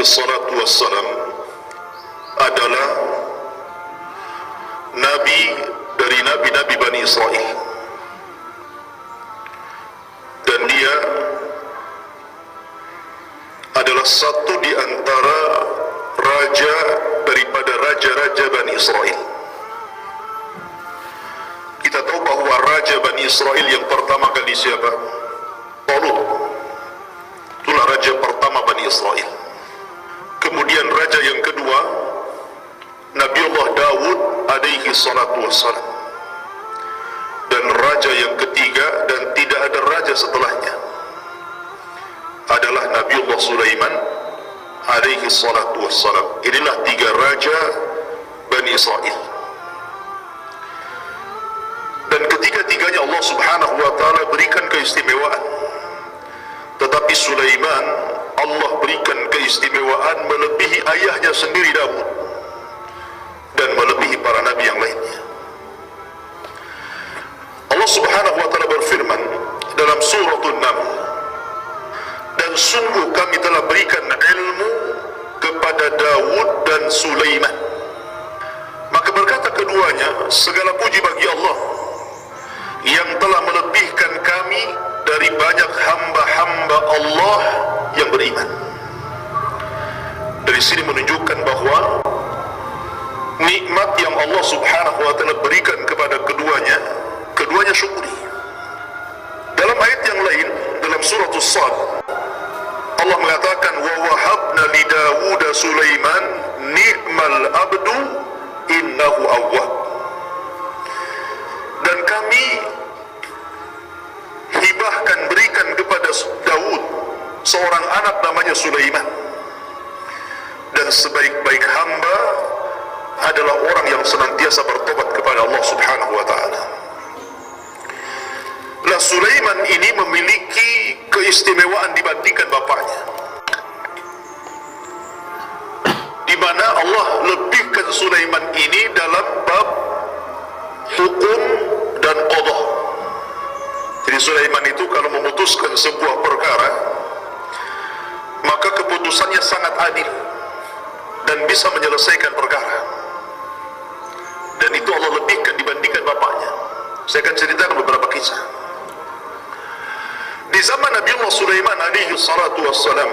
salatu wassalam adalah nabi dari nabi-nabi Bani Israel, dan dia adalah satu di antara raja daripada raja-raja Bani Israel. Kita tahu bahwa raja Bani Israel yang pertama kali siapa? Talut. Itulah raja pertama Bani Israel. Kemudian raja yang kedua Nabiullah Daud alaihi salatu wassalam, dan raja yang ketiga dan tidak ada raja setelahnya adalah Nabiullah Sulaiman alaihi salatu wassalam. Inilah tiga raja Bani Israel, dan ketiga-tiganya Allah subhanahu wa ta'ala berikan keistimewaan. Tetapi Sulaiman Allah berikan keistimewaan melebihi ayahnya sendiri Daud, dan melebihi para nabi yang lainnya. Allah subhanahu wa ta'ala berfirman dalam suratul Naml, dan sungguh kami telah berikan ilmu kepada Daud dan Sulaiman. Maka berkata keduanya, segala puji bagi Allah yang telah melebihkan kami dari banyak hamba-hamba Allah yang beriman. Dari sini menunjukkan bahwa nikmat yang Allah subhanahu wa ta'ala berikan kepada keduanya syukuri. Dalam ayat yang lain, dalam surah As-Sad, Allah mengatakan, wa wahabna li Dawud Sulaiman ni'mal abdu innahu awwab. Dan kami hibahkan, berikan kepada Daud seorang anak namanya Sulaiman, dan sebaik-baik hamba adalah orang yang senantiasa bertobat kepada Allah subhanahu wa ta'ala. Lah Sulaiman ini memiliki keistimewaan dibandingkan bapaknya, di mana Allah lebihkan Sulaiman ini dalam bab hukum dan qadha. Jadi Sulaiman itu kalau memutuskan sebuah perkara, maka keputusannya sangat adil dan bisa menyelesaikan perkara, dan itu Allah lebihkan dibandingkan bapaknya. Saya akan ceritakan beberapa kisah. Di zaman Nabiullah Sulaiman alaihi salatu wassalam,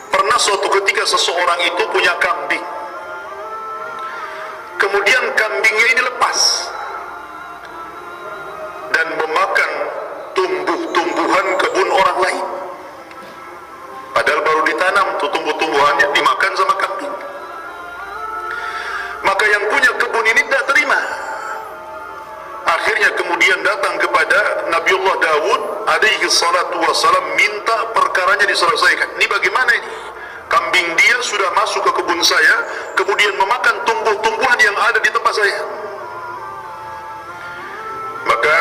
pernah suatu ketika seseorang itu punya kambing. Kemudian kambingnya ini lepas dan memakan tumbuh-tumbuhan kebun orang lain. Padahal baru ditanam tuh tumbuh-tumbuhannya, dimakan sama kambing. Maka yang punya kebun ini tidak terima. Akhirnya kemudian datang kepada Nabiullah Daud alaihi salatu wassalam, minta perkaranya diselesaikan. Ini bagaimana ini? Kambing dia sudah masuk ke kebun saya, kemudian memakan tumbuh-tumbuhan yang ada di tempat saya. Maka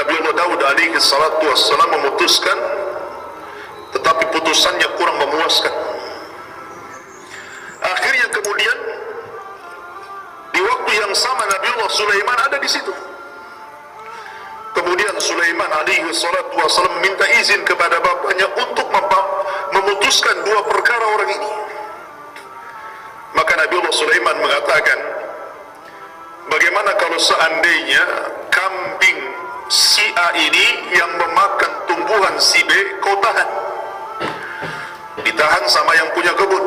Nabiullah Daud alaihi salatu wassalam memutuskan, tetapi putusannya kurang memuaskan. Akhirnya kemudian di waktu yang sama Nabiullah Sulaiman ada di situ. Kemudian Sulaiman alaihi salatu wassalam minta izin kepada bapaknya untuk memutuskan dua perkara orang ini. Maka Nabiullah Sulaiman mengatakan, bagaimana kalau seandainya kambing si A ini yang memakan tumbuhan si B kau tahan, ditahan sama yang punya kebun,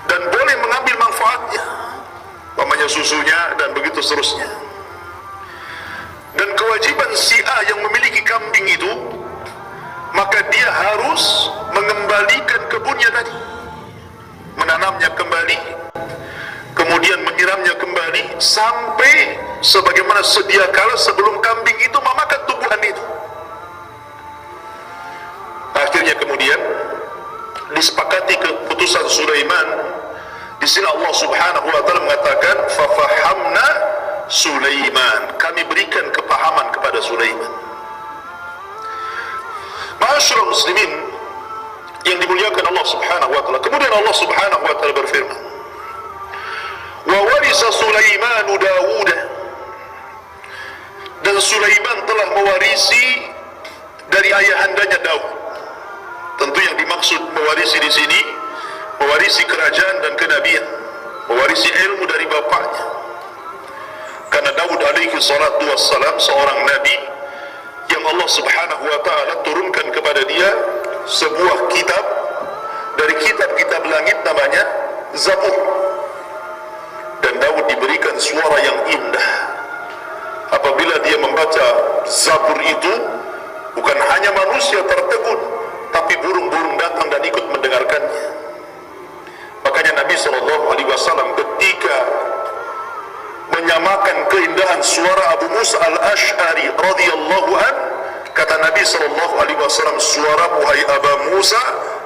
dan boleh mengambil manfaatnya, umpamanya susunya dan begitu seterusnya. Dan kewajiban si A yang memiliki kambing itu, maka dia harus mengembalikan kebunnya tadi, menanamnya kembali, kemudian menyiramnya kembali, sampai sebagaimana sedia kala sebelum kambing itu memakan tumbuhan itu. Akhirnya kemudian disepakati keputusan Sulaiman. Di sini Allah subhanahu wa ta'ala mengatakan, fafahamna Sulaiman, kami berikan kepahaman kepada Sulaiman. Ma'asyiral muslimin yang dimuliakan Allah subhanahu wa ta'ala, kemudian Allah subhanahu wa ta'ala berfirman, wa warisa Sulaiman Dawud, dan Sulaiman telah mewarisi dari ayahandanya Daud. Tentu yang dimaksud mewarisi di sini, mewarisi kerajaan dan kenabian, mewarisi ilmu dari bapaknya. Karena Daud alaihi salatu wassalam seorang nabi yang Allah subhanahu wa ta'ala turunkan kepada dia sebuah kitab dari kitab-kitab langit namanya Zabur. Dan Daud diberikan suara yang indah. Apabila dia membaca Zabur itu, bukan hanya manusia tertegun, tapi burung-burung datang dan ikut mendengarkannya. Makanya Nabi SAW ketika menyamakan keindahan suara Abu Musa al-Ash'ari radhiyallahu an, kata Nabi SAW, suara wahai Abu Musa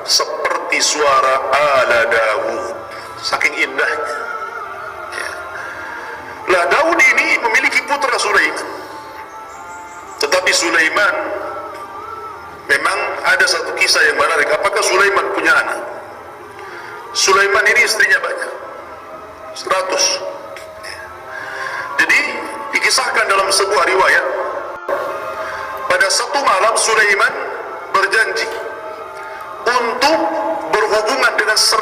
seperti suara ala Daud, saking indahnya. Lah Daud ini memiliki putra Sulaiman, tetapi Sulaiman memang ada satu kisah yang menarik. Apakah Sulaiman punya anak? Sulaiman ini istrinya banyak, 100. Jadi dikisahkan dalam sebuah riwayat, pada satu malam Sulaiman berjanji untuk berhubungan dengan 100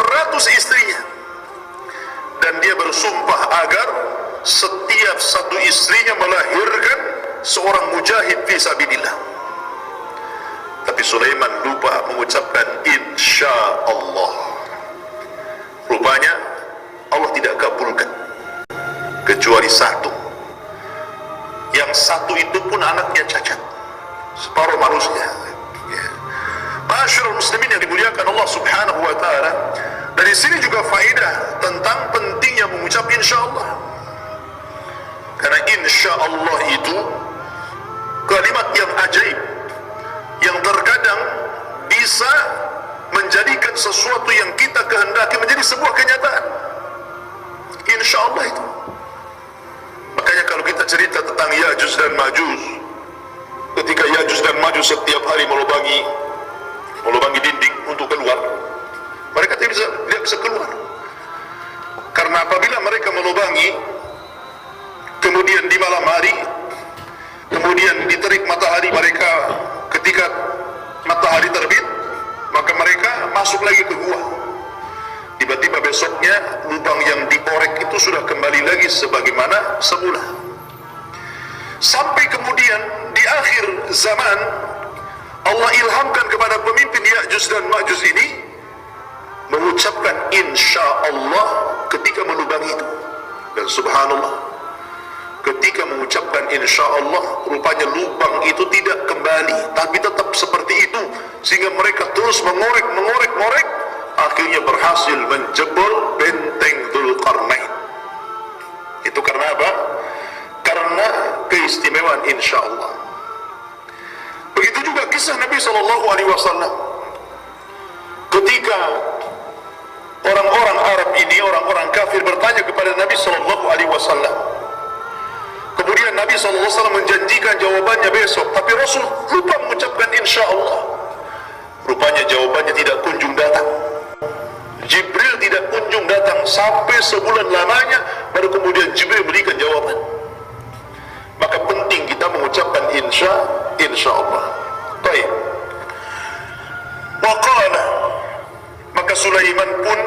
istrinya, dan dia bersumpah agar setiap satu istrinya melahirkan seorang mujahid fisabilillah. Tapi Sulaiman lupa mengucapkan insya Allah. Rupanya Allah tidak kabulkan kecuali satu. Yang satu itu pun anaknya cacat, separuh manusia. Masyarul muslimin yang dimuliakan Allah subhanahu wa ta'ala, dari sini juga faedah tentang pentingnya mengucap insya Allah. Karena insya Allah itu kalimat yang ajaib, yang terkadang bisa menjadikan sesuatu yang kita kehendaki menjadi sebuah kenyataan. Insya Allah itu. Makanya kalau kita cerita tentang Ya'juj dan Ma'juj, ketika Ya'juj dan Ma'juj setiap hari melubangi dinding untuk keluar, mereka tidak bisa keluar. Karena apabila mereka melubangi, kemudian di malam hari, kemudian diterik matahari mereka, ketika matahari terbit, maka mereka masuk lagi ke gua. Tiba-tiba besoknya lubang yang dikorek itu sudah kembali lagi sebagaimana semula. Sampai kemudian di akhir zaman Allah ilhamkan kepada pemimpin Ya'juj dan Ma'juj ini mengucapkan insya Allah ketika melubangi itu. Dan subhanallah, ketika mengucapkan insya Allah, rupanya lubang itu tidak kembali, tapi tetap seperti itu, sehingga mereka terus mengorek, akhirnya berhasil menjebol benteng Dzulqarnain. Itu karena apa? Karena keistimewaan insya Allah. Begitu juga kisah Nabi SAW ketika orang-orang Arab ini, orang-orang kafir bertanya kepada Nabi SAW. Kemudian Nabi SAW menjanjikan jawabannya besok, tapi Rasul lupa mengucapkan insya Allah. Rupanya jawabannya tidak kunjung datang. Jibril tidak kunjung datang sampai sebulan lamanya, baru kemudian Jibril berikan jawaban. Maka penting kita mengucapkan insya Allah. Baik. Waqala, maka Sulaiman pun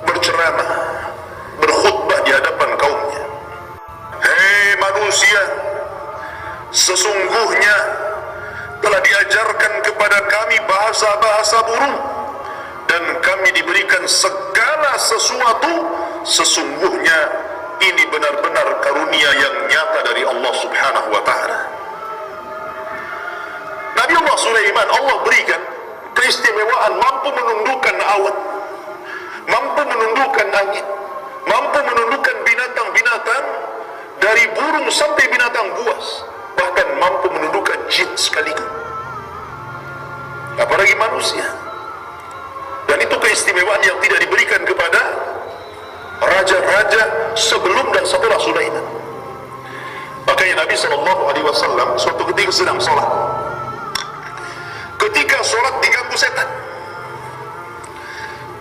berceramah, berkhutbah di hadapan kaumnya. Hei manusia, sesungguhnya telah diajarkan kepada kami bahasa-bahasa burung, dan kami diberikan segala sesuatu. Sesungguhnya ini benar-benar karunia yang nyata dari Allah subhanahu wa ta'ala. Nabi Allah Sulaiman, Allah berikan keistimewaan mampu menundukkan awan, mampu menundukkan angin, mampu menundukkan binatang-binatang, dari burung sampai binatang buas, bahkan mampu menundukkan jin sekaligus, apalagi manusia. Dan itu keistimewaan yang tidak diberikan kepada raja-raja sebelum dan setelah Sulaiman. Makanya Nabi SAW suatu ketika sedang sholat, ketika sholat diganggu setan,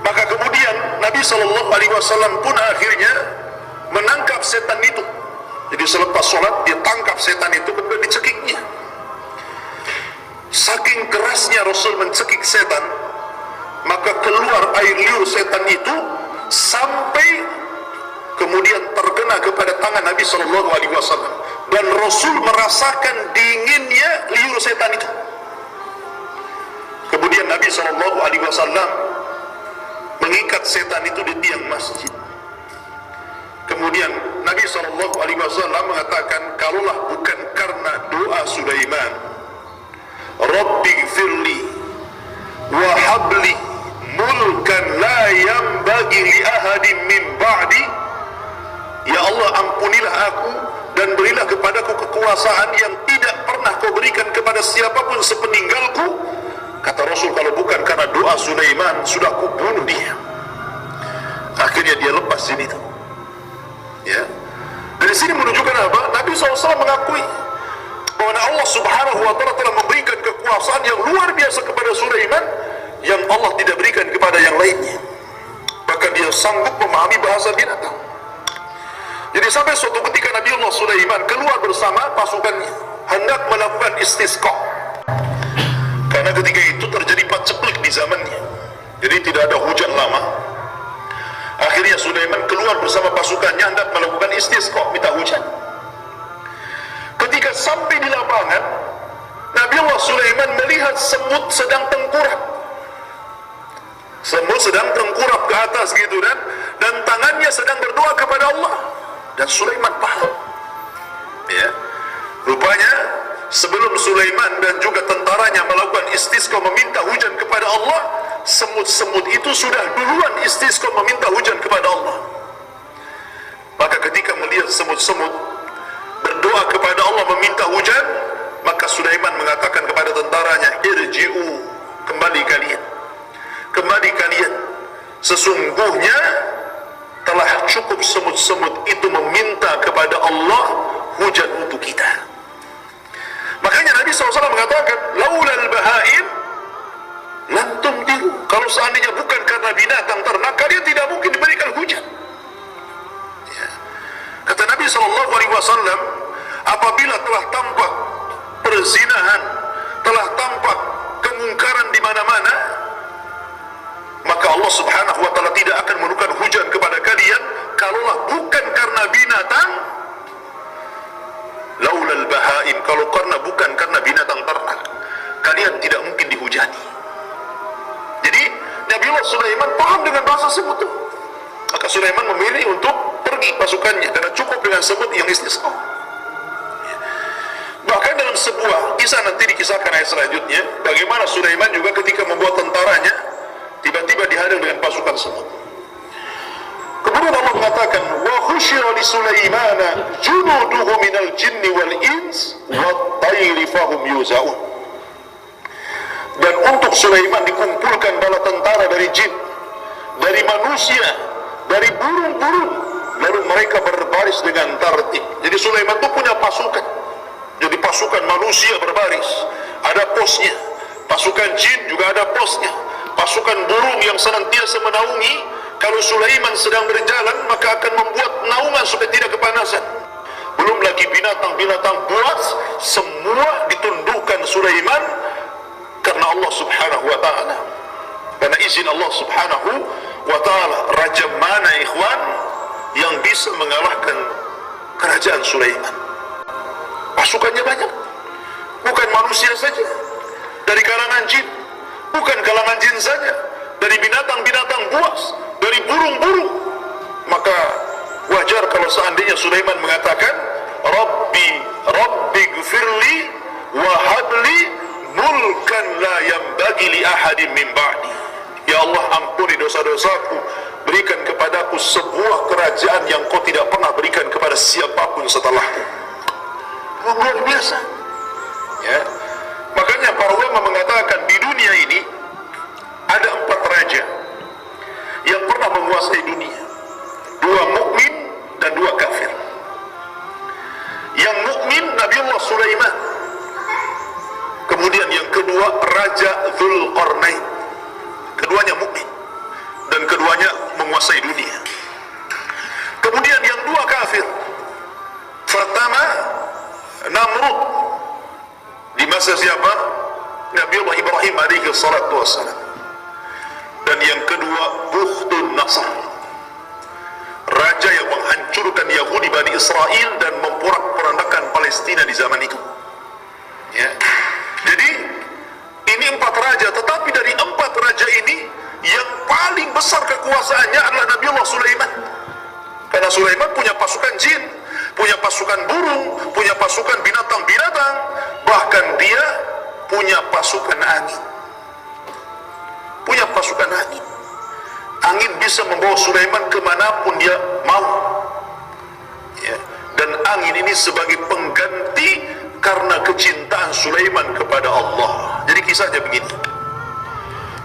maka kemudian Nabi SAW pun akhirnya menangkap setan itu. Jadi selepas sholat dia tangkap setan itu, kemudian dicekiknya. Saking kerasnya Rasul mencekik setan, maka keluar air liur setan itu sampai kemudian terkena kepada tangan Nabi SAW, dan Rasul merasakan dinginnya liur setan itu. Kemudian Nabi SAW mengikat setan itu di tiang masjid. Kemudian Nabi SAW mengatakan, kalaulah bukan karena doa Sulaiman, Rabbighfirli wa habli mulkan la yanbaghi li ahadin min ba'di, ya Allah, ampunilah aku dan berilah kepadaku kekuasaan yang tidak pernah kau berikan kepada siapapun sepeninggalku. Kata Rasul, kalau bukan karena doa Sulaiman, sudah aku bunuh dia. Akhirnya dia lepas sini tuh. Ya. Dari sini menunjukkan apa? Nabi SAW mengakui bahwa Allah Subhanahu wa Ta'ala telah memberikan kekuasaan yang luar biasa kepada Sulaiman yang Allah tidak berikan kepada yang lainnya. Bahkan dia sanggup memahami bahasa binatang. Jadi sampai suatu ketika Nabi Allah Sulaiman keluar bersama pasukannya hendak melakukan istisqa. Karena ketika itu terjadi paceklik di zamannya, jadi tidak ada hujan lama. Akhirnya Sulaiman keluar bersama pasukannya hendak melakukan istisqa, minta hujan. Ketika sampai di lapangan, Nabi Allah Sulaiman melihat semut sedang tengkurap. Semut sedang tengkurap ke atas gitu, dan tangannya sedang berdoa kepada Allah. Dan Sulaiman paham. Ya, rupanya sebelum Sulaiman dan juga tentaranya melakukan istisqa meminta hujan kepada Allah, semut-semut itu sudah duluan istisqa meminta hujan kepada Allah. Maka ketika melihat semut-semut berdoa kepada Allah meminta hujan, maka Sulaiman mengatakan kepada tentaranya, irji'u, kembali kalian, kembali kalian, sesungguhnya telah cukup semut-semut itu meminta kepada Allah hujan untuk kita. Makanya Nabi SAW mengatakan, laulal bahaim lam tumtiru, kalau seandainya bukan karena binatang ternak, kalian tidak mungkin diberikan hujan. Ya. Kata Nabi SAW, apabila telah tampak perzinahan, telah tampak kemungkaran di mana-mana, maka Allah Subhanahu wa Ta'ala tidak akan menurunkan hujan kepada kalian. Kalaulah bukan karena binatang, laulal bahaim, kalau karena bukan karena binatang ternak, kalian tidak mungkin dihujani. Jadi Nabi Allah Sulaiman paham dengan bahasa semut itu. Maka Sulaiman memilih untuk pergi pasukannya karena cukup dengan semut yang istisqa. Bahkan dalam sebuah kisah, nanti dikisahkan ayat selanjutnya, bagaimana Sulaiman juga ketika membuat tentaranya tiba-tiba dihadang dengan pasukan semut. Kemudian Allah mengatakan, wa khusyira li Sulaimana junuduhu minal jinni wal ins wat tayri fahum yuzaun. Dan untuk Sulaiman dikumpulkan bala tentara dari jin, dari manusia, dari burung-burung, lalu mereka berbaris dengan tertib. Jadi Sulaiman itu punya pasukan. Jadi pasukan manusia berbaris, ada posnya. Pasukan jin juga ada posnya. Pasukan burung yang senantiasa menaungi. Kalau Sulaiman sedang berjalan, maka akan membuat naungan supaya tidak kepanasan. Belum lagi binatang-binatang buas, semua ditundukkan Sulaiman karena Allah Subhanahu wa Ta'ala. Karena izin Allah Subhanahu wa Ta'ala. Raja mana ikhwan yang bisa mengalahkan kerajaan Sulaiman? Pasukannya banyak, bukan manusia saja, dari kalangan jin, bukan kalangan jin saja, dari binatang-binatang buas, dari burung-burung. Maka wajar kalau seandainya Sulaiman mengatakan, Rabbi gfirli wa habli mulkan la yambagi li ahadin min ba'di. Ya Allah, ampuni dosa-dosaku, berikan kepadaku sebuah kerajaan yang kau tidak pernah berikan kepada siapapun setelahku. Luar biasa. Ya. Makanya para ulama mengatakan di dunia ini ada 4 raja yang pernah menguasai dunia. 2 mukmin dan 2 kafir. Yang mukmin Nabi Allah Sulaiman. Kemudian yang kedua Raja Dzulqarnain. Keduanya mukmin dan keduanya menguasai dunia. Kemudian yang 2 kafir. Pertama Namrud di masa siapa? Nabi Allah Ibrahim alaihi salatu wassalam. dan yang kedua Bukhtun Nasr, raja yang menghancurkan Yahudi Bani Israel dan memporak-porandakan Palestina di zaman itu. Ya. Jadi ini 4 raja, tetapi dari 4 raja ini yang paling besar kekuasaannya adalah Nabiullah Sulaiman. Karena Sulaiman punya pasukan jin, punya pasukan burung, punya pasukan binatang-binatang, bahkan dia punya pasukan angin. Punya pasukan angin. Angin bisa membawa Sulaiman kemanapun dia mau. Ya. Dan angin ini sebagai pengganti karena kecintaan Sulaiman kepada Allah. Jadi kisahnya begini.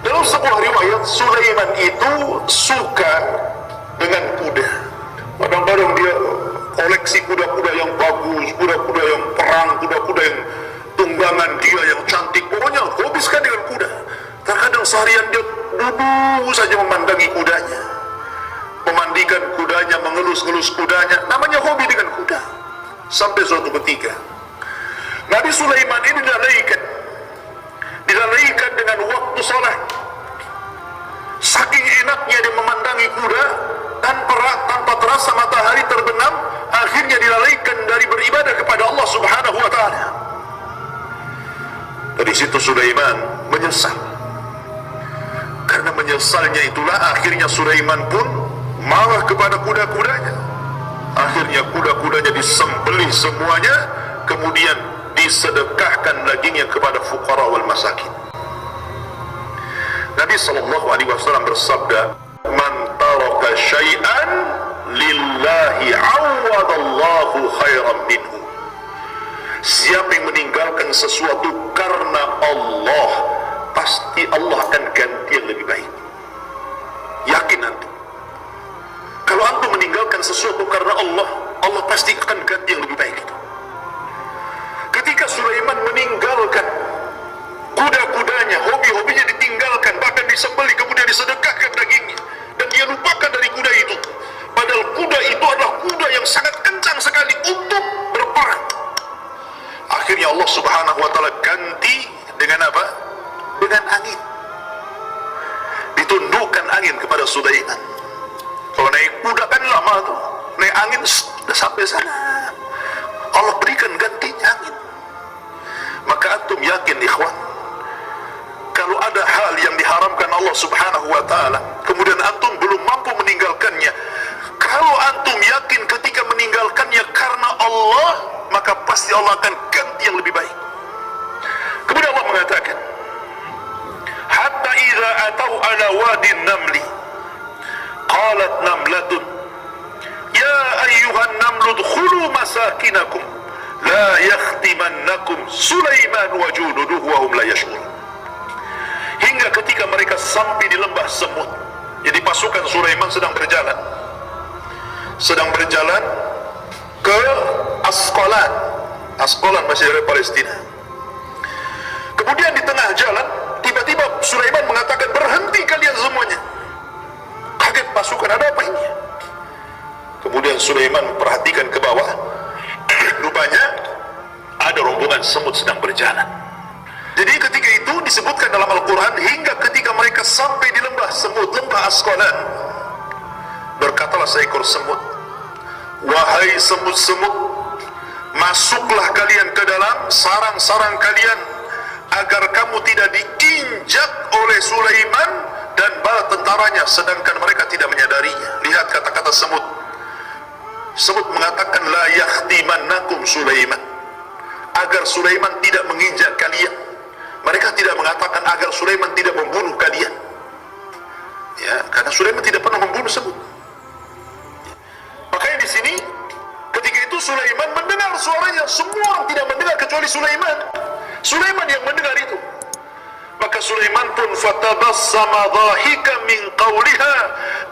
Dalam sebuah riwayat, Sulaiman itu suka dengan kuda. Kadang-kadang dia koleksi kuda-kuda yang bagus, kuda-kuda yang perang, kuda-kuda yang tunggangan dia yang cantik. Pokoknya hobi sekali dengan kuda. Terkadang seharian dia duduk saja memandangi kudanya, memandikan kudanya, mengelus-ngelus kudanya. Namanya hobi dengan kuda. Sampai suatu ketika Nabi Sulaiman ini dilalaikan dengan waktu salat. Saking enaknya dia memandangi kuda, tanpa terasa matahari terbenam, akhirnya dilalaikan dari beribadah kepada Allah Subhanahu wa taala. Dari situ Sulaiman menyesal. Karena menyesalnya itulah akhirnya Sulaiman pun marah kepada kuda-kudanya. Akhirnya kuda-kudanya disembelih semuanya, kemudian disedekahkan dagingnya kepada fuqara wal masakin. Nabi SAW bersabda, "Man taraka syai'an lillahi 'awadallahu khairan minhu." Siapa yang meninggalkan sesuatu karena Allah, pasti Allah akan ganti yang lebih baik. Yakin antum? Kalau antum meninggalkan sesuatu karena Allah, Allah pasti akan ganti yang lebih baik itu. Ketika Sulaiman meninggalkan kuda-kudanya, hobi-hobinya ditinggalkan, bahkan disembelih, kemudian disedekahkan dagingnya, dan dia lupakan dari kuda itu. Padahal kuda itu adalah kuda yang sangat kencang sekali untuk berperang. Akhirnya Allah Subhanahu wa taala ganti dengan apa? Dengan angin. Ditundukkan angin kepada Sulaiman. Kalau naik kuda kan lama tuh, naik angin sudah sampai sana. Allah berikan gantinya angin. Maka antum yakin ikhwan, kalau ada hal yang diharamkan Allah Subhanahu wa taala, kemudian antum belum mampu meninggalkannya, kalau antum yakin ketika meninggalkannya karena Allah, maka pasti Allah akan ganti yang lebih baik. Kemudian Allah mengatakan, hatta idza atau ala wadin namli qalat namlatun ya ayyuhan namlu dkhulu masakinakum la yakhtimannakum Sulaiman wa junuduhu wa hum la yash'urun. Hingga ketika mereka sampai di lembah semut, jadi pasukan Sulaiman sedang berjalan ke Asqalan masih dari Palestina. Kemudian di tengah jalan tiba-tiba Sulaiman mengatakan, berhenti kalian semuanya. Kaget pasukan, ada apa ini? Kemudian Sulaiman perhatikan ke bawah, rupanya ada rombongan semut sedang berjalan. Jadi ketika itu disebutkan dalam Al-Quran, hingga ketika mereka sampai di lembah semut, lembah Asqalan, berkatalah seekor semut, wahai semut-semut, masuklah kalian ke dalam sarang-sarang kalian, agar kamu tidak diinjak oleh Sulaiman dan bala tentaranya, sedangkan mereka tidak menyadarinya. Lihat kata-kata semut. Semut mengatakan, la yakhtimannakum Sulaiman, agar Sulaiman tidak menginjak kalian. Mereka tidak mengatakan agar Sulaiman tidak membunuh kalian, ya, karena Sulaiman tidak pernah membunuh semut. Makanya di sini ketika itu Sulaiman mendengar suaranya, semua orang tidak mendengar kecuali Sulaiman. Sulaiman yang mendengar itu. Maka Sulaiman pun fatabassama dhahikan min qawliha,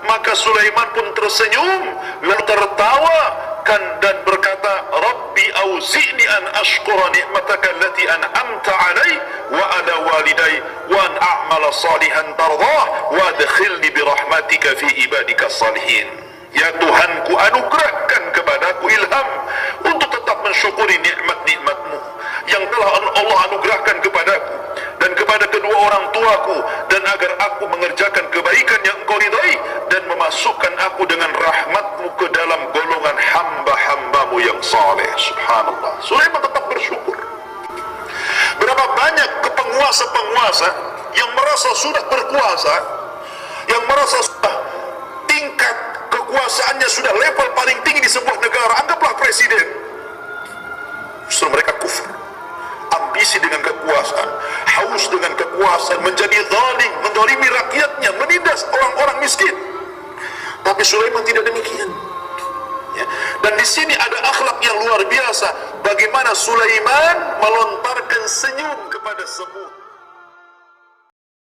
maka Sulaiman pun tersenyum lalu tertawa dan berkata, Rabbi auzi'ni an ashkura ni'mataka allati an'amta alai wa ala walidai wa an a'mala salihan tardah wa adkhilni birahmatika fi ibadika salihin. Ya Tuhanku, anugerahkan kepadaku ilham untuk tetap mensyukuri nikmat-nikmatmu yang telah Allah anugerahkan kepadaku dan kepada kedua orang tuaku, dan agar aku mengerjakan kebaikan berkuasa, yang merasa sudah tingkat kekuasaannya sudah level paling tinggi di sebuah negara, anggaplah presiden, justru mereka kufur. Ambisi dengan kekuasaan, haus dengan kekuasaan, menjadi zalim, menzalimi rakyatnya, menindas orang-orang miskin. Tapi Sulaiman tidak demikian. Ya. Dan di sini ada akhlak yang luar biasa. Bagaimana Sulaiman melontarkan senyum kepada semut.